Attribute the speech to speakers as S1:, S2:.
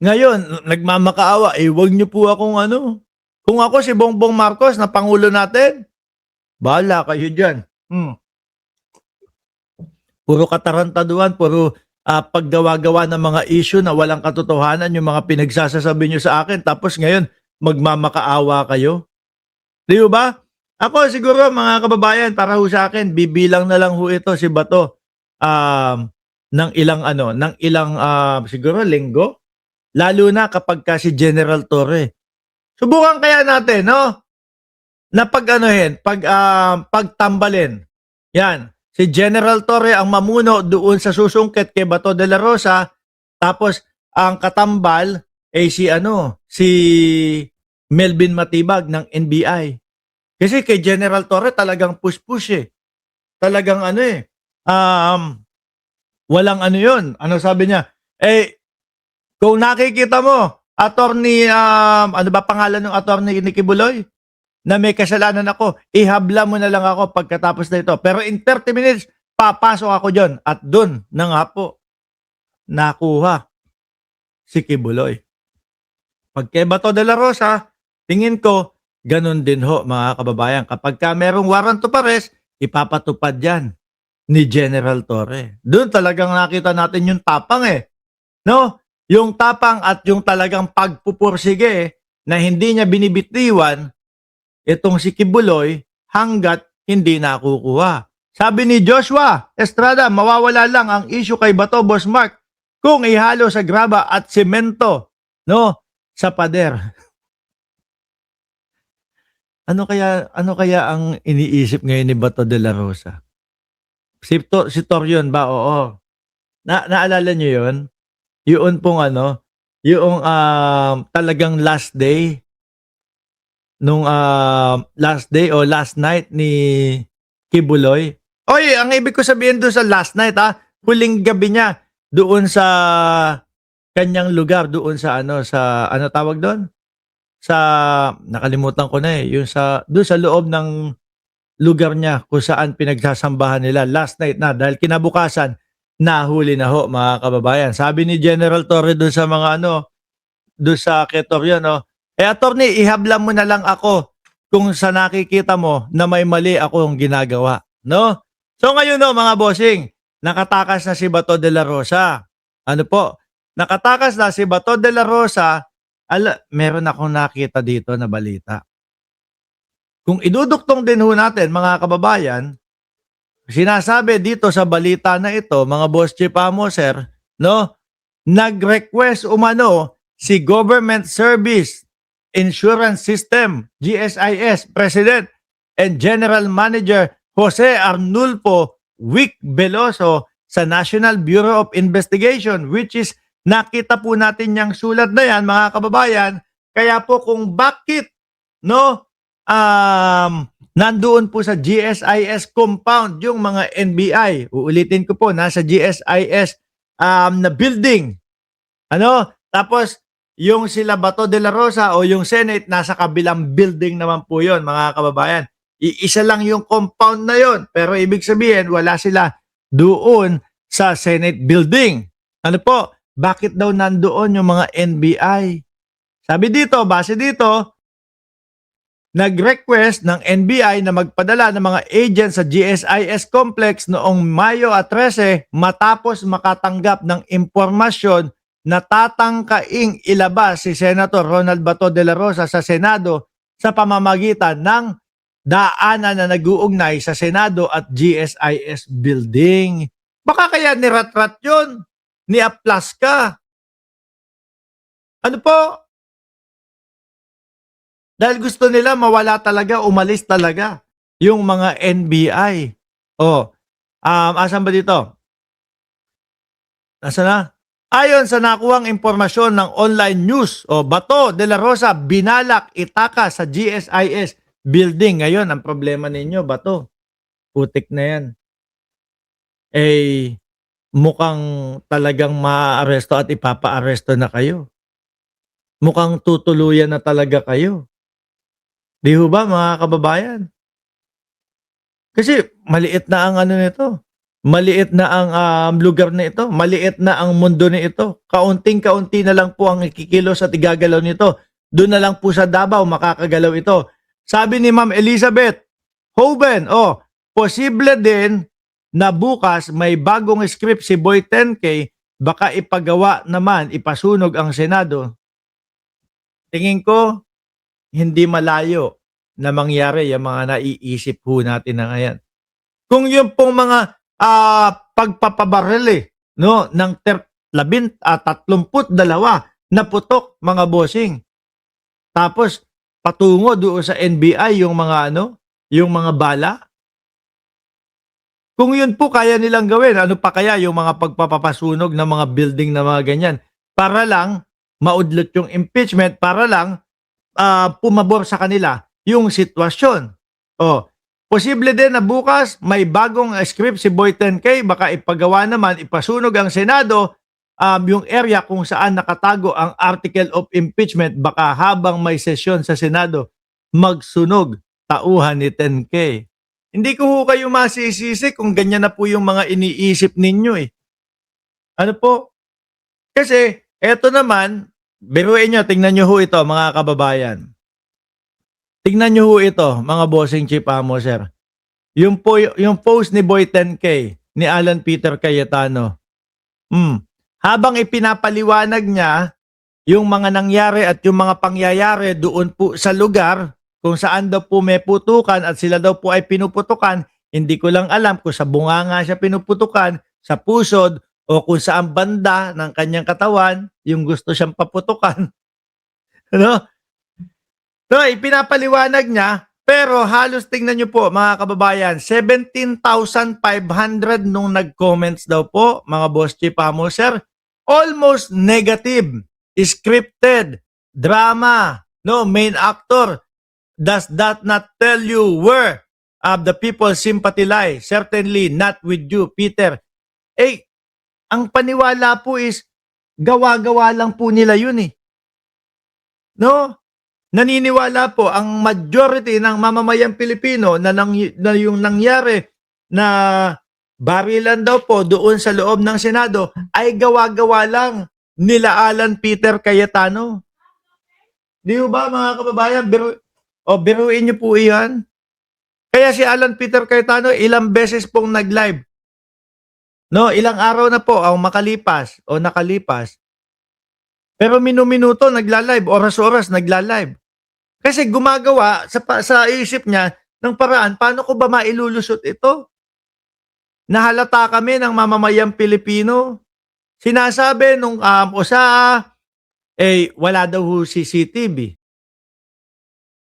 S1: Ngayon, nagmamakaawa, eh, wag niyo po akong ano, kung ako si Bongbong Marcos na pangulo natin, bahala kayo diyan. Puro katarantaduhan, puro, paggawa-gawa ng mga issue na walang katotohanan yung mga pinagsasasabi niyo sa akin tapos ngayon magmamakaawa kayo. 'Di ba? Ako siguro mga kababayan para ho sa'kin bibilang na lang ho ito si Bato, ng ilang ano, ng ilang, siguro linggo, lalo na kapagka si General Torre. Subukan kaya natin 'no, na pag-anuhin, pagtambalin. 'Yan, si General Torre ang mamuno doon sa susungkit kay Bato de la Rosa, tapos ang katambal ay si ano, si Melvin Matibag ng NBI. Kasi kay General Torre talagang push-push, eh. Talagang ano, eh, walang ano 'yun, ano sabi niya, eh, kung nakikita mo attorney, ano ba pangalan ng attorney ni Kibuloy? Na may kasalanan ako, ihabla mo na lang ako pagkatapos na ito. Pero in 30 minutes, papasok ako diyon at dun na nga po nakuha si Kibuloy. Pag kay Bato de la Rosa, tingin ko ganun din ho mga kababayan. Kapagka merong warrant of arrest, ipapatupad yan ni General Torre. Doon talagang nakita natin yung tapang, eh. No? Yung tapang at yung talagang pagpupursige, na hindi niya binibitiwan itong si Kibuloy hanggat hindi nakukuha. Sabi ni Joshua Estrada, mawawala lang ang issue kay Bato, Boss Mark, kung ihalo sa graba at semento, no, sa pader. Ano kaya ang iniisip ngayon ni Bato de la Rosa? Si Torion ba? Oo. Naalala niyo 'yon? Yun pong ano, yung talagang last day o last night ni Kibuloy. Oy, ang ibig ko sabihin doon sa last night, huling gabi niya doon sa kanyang lugar, doon sa ano tawag doon? Sa nakalimutan ko na, yung doon sa loob ng lugar niya kung saan pinagsasambahan nila last night na dahil kinabukasan nahuli na ho mga kababayan. Sabi ni General Torre doon sa mga doon sa Ketoryo, no, eh attorney, ihabla mo na lang ako kung sa nakikita mo na may mali akong ginagawa, no? So ngayon no mga bossing, nakatakas na si Bato de la Rosa. Ano po? Nakatakas na si Bato de la Rosa. Meron akong nakita dito na balita. Kung iduduktong din ho natin mga kababayan, sinasabi dito sa balita na ito, mga boss Chipamo, sir, no, nag-request umano si Government Service Insurance System, GSIS, President and General Manager Jose Arnulfo Wick Veloso sa National Bureau of Investigation, which is nakita po natin yung sulat na yan, mga kababayan. Kaya po kung bakit, no, nandoon po sa GSIS compound yung mga NBI. Uulitin ko po, nasa GSIS na building. Ano? Tapos, yung sila Bato de la Rosa o yung Senate, nasa kabilang building naman po yon mga kababayan. Iisa lang yung compound na yon, pero ibig sabihin, wala sila doon sa Senate building. Ano po? Bakit daw nandoon yung mga NBI? Sabi dito, base dito, nag-request ng NBI na magpadala ng mga agents sa GSIS complex noong Mayo 13 matapos makatanggap ng impormasyon na tatangkaing ilabas si Senator Ronald Bato de la Rosa sa Senado sa pamamagitan ng daanan na nag-uugnay sa Senado at GSIS building. Baka kaya nirat-rat yun, ni-aplas ka. Ano po? Dahil gusto nila mawala talaga, umalis talaga yung mga NBI. Asan ba dito? Nasaan na? Ayon sa nakuhang impormasyon ng online news, Bato de la Rosa binalak itaka sa GSIS building. Ngayon, ang problema ninyo, Bato, putik na yan. Eh, mukhang talagang maaaresto at ipapaaresto na kayo. Mukhang tutuluyan na talaga kayo. Di ho ba mga kababayan? Kasi maliit na ang ano nito. Maliit na ang lugar na ito, maliit na ang mundo na ito. Kaunting-kaunti na lang po ang ikikilos at igagalaw nito. Doon na lang po sa Davao makakagalaw ito. Sabi ni Ma'am Elizabeth Hoven, posible din na bukas may bagong script si Boy 10K, baka ipagawa naman, ipasunog ang Senado. Tingin ko, hindi malayo na mangyari yung mga naiisip ho natin na ngayon. Kung yung pong mga pagpapabaril no, ng 32 na putok mga bossing. Tapos patungo doon sa NBI yung mga yung mga bala. Kung yun po kaya nilang gawin, ano pa kaya yung mga pagpapapasunog ng mga building na mga ganyan para lang maudlot yung impeachment, para lang pumabor sa kanila yung sitwasyon. Posible din na bukas may bagong script si Boy 10K, baka ipagawa naman, ipasunog ang Senado, yung area kung saan nakatago ang article of impeachment, baka habang may sesyon sa Senado, magsunog tauhan ni 10K. Hindi ko ho kayo masisisi kung ganyan na po yung mga iniisip ninyo eh. Ano po? Kasi eto naman, biruin nyo, tingnan nyo ho ito mga kababayan. Tingnan nyo ho ito, mga bossing chief amo, sir. Yung post ni Boy 10K, ni Alan Peter Cayetano. Habang ipinapaliwanag niya yung mga nangyari at yung mga pangyayari doon po sa lugar kung saan daw po may putukan at sila daw po ay pinuputukan, hindi ko lang alam kung sa bunganga siya pinuputukan, sa pusod, o kung saan banda ng kanyang katawan yung gusto siyang paputukan. Ano? No, ipinapaliwanag niya, pero halos tingnan niyo po mga kababayan, 17,500 nung nag-comments daw po, mga boss chief amo, sir. Almost negative, scripted, drama, no, main actor. Does that not tell you where the people sympathy lie? Certainly not with you, Peter. Ang paniwala po is, gawa-gawa lang po nila yun eh. No? Naniniwala po ang majority ng mamamayang Pilipino na yung nangyari na barilan daw po doon sa loob ng Senado ay gawa-gawa lang nila Alan Peter Cayetano. Di ba mga kababayan? Biruin niyo po iyan. Kaya si Alan Peter Cayetano ilang beses pong nag-live. No, ilang araw na po ang nakalipas. Pero minuto nagla-live, oras-oras nagla-live. Kasi gumagawa sa isip niya ng paraan, paano ko ba mailulusot ito? Nahalata kami ng mamamayang Pilipino. Sinasabi nung wala daw CCTV.